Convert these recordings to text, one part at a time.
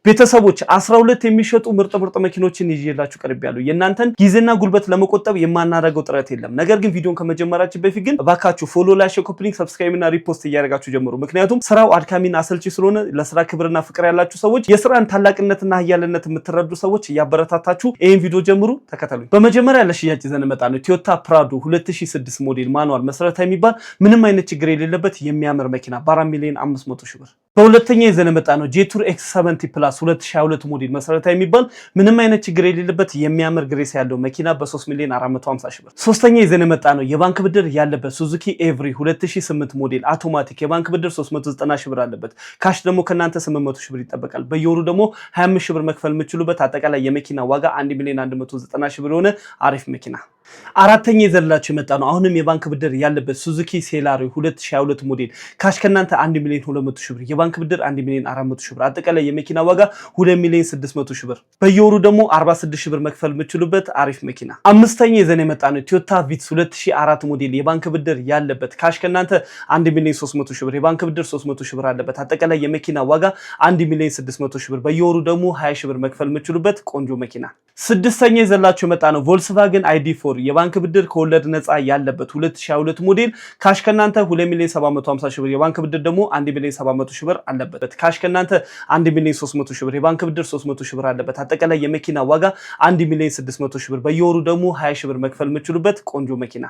ቤተሰቦች 12 የሚሸጡ ምርጥ መኪኖችን ይዤላችሁ ቀርቤያለሁ። የእናንተን ጊዜና ጉልበት ለመቆጠብ የማናደርገው ጥረት የለም። ነገር ግን ቪዲዮን ከመጀመራችን በፊት ግን እባካችሁ ፎሎ፣ ላይክ፣ ኮፒ፣ ሰብስክራይብ እና ሪፖስት እያደረጋችሁ ጀምሩ። ምክንያቱም ስራው አድካሚና አሰልቺ ስለሆነ ለስራ ክብርና ፍቅር ያላችሁ ሰዎች፣ የስራን ታላቅነትና ኃያልነት የምትረዱ ሰዎች እያበረታታችሁ ይሄን ቪዲዮ ጀምሩ። ተከተሉኝ። በመጀመሪያ ለሽያጭ ይዘን መጣ ነው ቶዮታ ፕራዶ 2006 ሞዴል ማኑዋል መሰረታዊ የሚባል ምንም አይነት ችግር የሌለበት የሚያምር መኪና በ4 ሚሊዮን 500 ሺህ ብር። በሁለተኛ ይዘን መጣ ነው ጄቱር X70 ፕላስ 2022 ሞዴል መሰረታዊ የሚባል ምንም አይነት ችግር የሌለበት የሚያምር ግሬስ ያለው መኪና በ3 ሚሊዮን 450 ሺህ ብር። ሶስተኛ ይዘን መጣ ነው የባንክ ብድር ያለበት ሱዙኪ ኤቭሪ 2008 ሞዴል አውቶማቲክ የባንክ ብድር 390 ሺህ ብር አለበት። ካሽ ደግሞ ከናንተ 800 ሺህ ብር ይጠበቃል። በየወሩ ደግሞ 25 ሺህ ብር መክፈል የምትችሉበት አጠቃላይ የመኪና ዋጋ 1 ሚሊዮን 190 ሺህ ብር ሆነ አሪፍ መኪና። አራተኛ ይዘላችሁ የመጣ ነው አሁንም የባንክ ብድር ያለበት ሱዙኪ ሴላሪዮ 2022 ሞዴል ካሽ ከናንተ 1 ሚሊዮን 200 ሺህ ብር የባንክ ብድር 1 ሚሊዮን 400 ሺህ ብር አጠቃላይ የመኪና ዋጋ 2 ሚሊዮን 600 ሺህ ብር በየወሩ ደግሞ 46 ሺህ ብር መክፈል የምትችሉበት አሪፍ መኪና። አምስተኛ ይዘን የመጣ ነው ቶዮታ ቪትስ 2004 ሞዴል የባንክ ብድር ያለበት ካሽ ከናንተ 1 ሚሊዮን 300 ሺህ ብር የባንክ ብድር 300 ሺህ ብር አለበት አጠቃላይ የመኪና ዋጋ 1 ሚሊዮን 600 ሺህ ብር በየወሩ ደግሞ 20 ሺህ ብር መክፈል የምትችሉበት ቆንጆ መኪና። ስድስተኛ ይዘላችሁ የመጣ ነው ቮልክስቫገን ID4 የባንክ ብድር ከወለድ ነፃ ያለበት 2022 ሞዴል ካሽ ከናንተ 2 ሚሊዮን 750 ሺህ ብር የባንክ ብድር ደግሞ 1 ሚሊዮን 700 ሺህ ብር አለበት። ካሽ ከናንተ 1 ሚሊዮን 300 ሺህ ብር የባንክ ብድር 300 ሺህ ብር አለበት አጠቃላይ የመኪና ዋጋ 1 ሚሊዮን 600 ሺህ ብር በየወሩ ደግሞ 20 ሺህ ብር መክፈል የምትችሉበት ቆንጆ መኪና።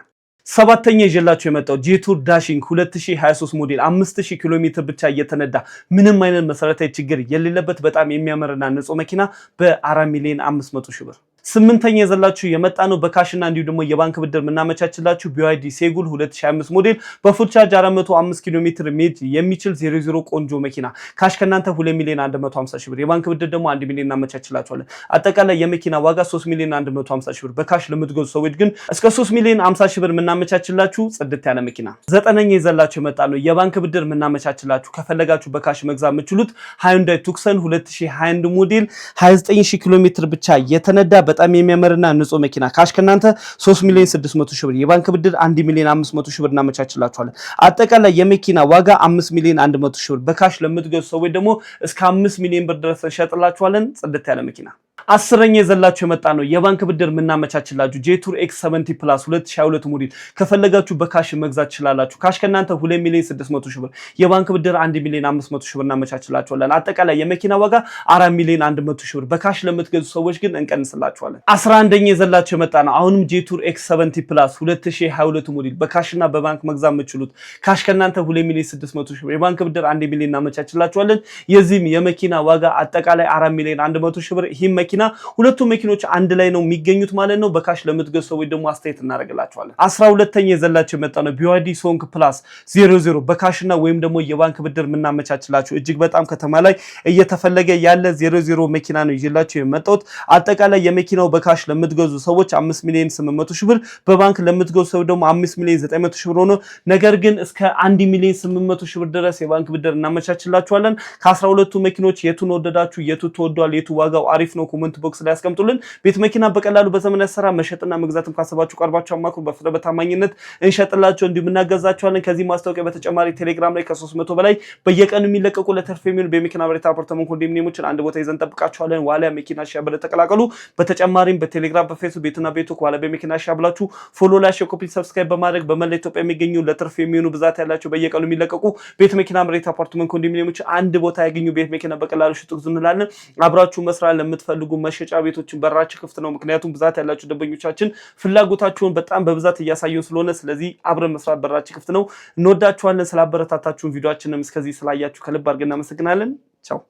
ሰባተኛ ይዤላችሁ የመጣው ጄቱር ዳሽንግ 2023 ሞዴል 5000 ኪሎ ሜትር ብቻ እየተነዳ ምንም አይነት መሰረታዊ ችግር የሌለበት በጣም የሚያምርና ንጹህ መኪና በ4 ሚሊዮን 500 ሺህ ብር። ስምንተኛ ይዘላችሁ የመጣ ነው በካሽና እንዲሁ ደግሞ የባንክ ብድር ምናመቻችላችሁ BYD ሴጉል 2025 ሞዴል በፉል ቻርጅ 405 ኪሎ ሜትር ሜድ የሚችል 00 ቆንጆ መኪና ካሽ ከናንተ 2 ሚሊዮን 150 ሺህ ብር የባንክ ብድር ደግሞ 1 ሚሊዮን እናመቻችላችኋለን አጠቃላይ የመኪና ዋጋ 3 ሚሊዮን 150 ሺህ ብር በካሽ ለምትገዙ ሰዎች ግን እስከ 3 ሚሊዮን 50 ሺህ ብር ምናመቻችላችሁ ጽድት ያለ መኪና። ዘጠነኛ ይዘላችሁ የመጣ ነው የባንክ ብድር ምናመቻችላችሁ ከፈለጋችሁ በካሽ መግዛት የምትችሉት Hyundai Tucson 2021 ሞዴል 29000 ኪሎ ሜትር ብቻ የተነዳ በጣም የሚያምርና ንጹህ መኪና ካሽ ከናንተ 3 ሚሊዮን 600 ሺህ ብር የባንክ ብድር 1 ሚሊዮን 500 ሺህ ብር እናመቻችላችኋለን አጠቃላይ የመኪና ዋጋ 5 ሚሊዮን 100 ሺህ ብር በካሽ ለምትገዙ ሰዎች ደግሞ እስከ 5 ሚሊዮን ብር ድረስ እንሸጥላችኋለን ጽድት ያለ መኪና። አስረኛ ይዘላችሁ የመጣ ነው የባንክ ብድር ምናመቻችላችሁ ጄቱር X70 ፕላስ 2022 ሞዴል ከፈለጋችሁ በካሽ መግዛት ትችላላችሁ ካሽ ከናንተ 2 ሚሊዮን 600 ሺህ ብር የባንክ ብድር 1 ሚሊዮን 500 ሺህ ብር እናመቻችላችኋለን አጠቃላይ የመኪና ዋጋ 4 ሚሊዮን 100 ሺህ ብር በካሽ ለምትገዙ ሰዎች ግን እንቀንስላችኋለን። 11ኛ ይዘላችሁ የመጣ ነው አሁንም ጄቱር X70 ፕላስ 2022 ሞዴል በካሽና በባንክ መግዛት የምትችሉት ካሽ ከናንተ 2 ሚሊዮን 600 ሺህ ብር የባንክ ብድር 1 ሚሊዮን እናመቻችላችኋለን የዚህም የመኪና ዋጋ አጠቃላይ 4 ሚሊዮን 100 ሺህ ብር ይሄ መኪና ሁለቱ መኪኖች አንድ ላይ ነው የሚገኙት ማለት ነው በካሽ ለምትገዙ ሰዎች ደግሞ አስተያየት እናደርግላችኋለን። 12ኛ ይዘላችሁ የመጣ ነው BYD ሶንግ ፕላስ 00 በካሽና ወይም ደግሞ የባንክ ብድር ምናመቻችላችሁ እጅግ በጣም ከተማ ላይ እየተፈለገ ያለ 00 መኪና ነው ይዤላችሁ የመጣሁት አጠቃላይ የመኪናው በካሽ ለምትገዙ ሰዎች 5 ሚሊዮን 800 ሺህ ብር በባንክ ለምትገዙ ሰዎች ደግሞ 5 ሚሊዮን 900 ሺህ ብር ሆኖ ነገር ግን እስከ 1 ሚሊዮን 800 ሺህ ብር ድረስ የባንክ ብድር እናመቻችላችኋለን። ከ12ቱ መኪኖች የቱን ወደዳችሁ የቱ ተወዷል የቱ ዋጋው አሪፍ ነው ኮሜንት ቦክስ ላይ አስቀምጡልን። ቤት መኪና በቀላሉ በዘመናዊ አሰራር መሸጥና መግዛትም ካሰባችሁ ቀርባችሁ አማክሩ በፍጥነት በታማኝነት እንሸጥላችሁ እንዲሁም እናገዛችኋለን። ከዚህ ማስታወቂያ በተጨማሪ ቴሌግራም ላይ ከ300 በላይ በየቀኑ የሚለቀቁ ለተርፍ የሚሆኑ በመኪና ብሬት አፓርትመንት ኮንዶሚኒየሞችን አንድ ቦታ ይዘን ጠብቃችኋለን። ዋሊያ መኪና ሻብለ ተቀላቀሉ። በተጨማሪም በቴሌግራም በፌስቡክ ቤቱና ቤቱ ዋሊያ በመኪና ሻብላችሁ ፎሎ ላይክ ኮፒ ሰብስክራይብ በማድረግ በመላ ኢትዮጵያ የሚገኙ ለተርፍ የሚሆኑ ብዛት ያላችሁ በየቀኑ የሚለቀቁ ቤት መኪና ብሬት አፓርትመንት ኮንዶሚኒየሞች አንድ ቦታ ያገኙ ቤት መኪና በቀላሉ ሽጡ እንላለን። አብራችሁ መስራት ለምትፈልጉ መሸጫ ቤቶችን በራችሁ ክፍት ነው ምክንያቱም ብዛት ያላችሁ ደንበኞቻችን ፍላጎታችሁን በጣም በብዛት እያሳዩ ስለሆነ ስለዚህ አብረን መስራት በራችሁ ክፍት ነው። እንወዳችኋለን ስላበረታታችሁን ቪዲዮአችንን እስከዚህ ስላያችሁ ከልብ አድርገን እናመሰግናለን። ቻው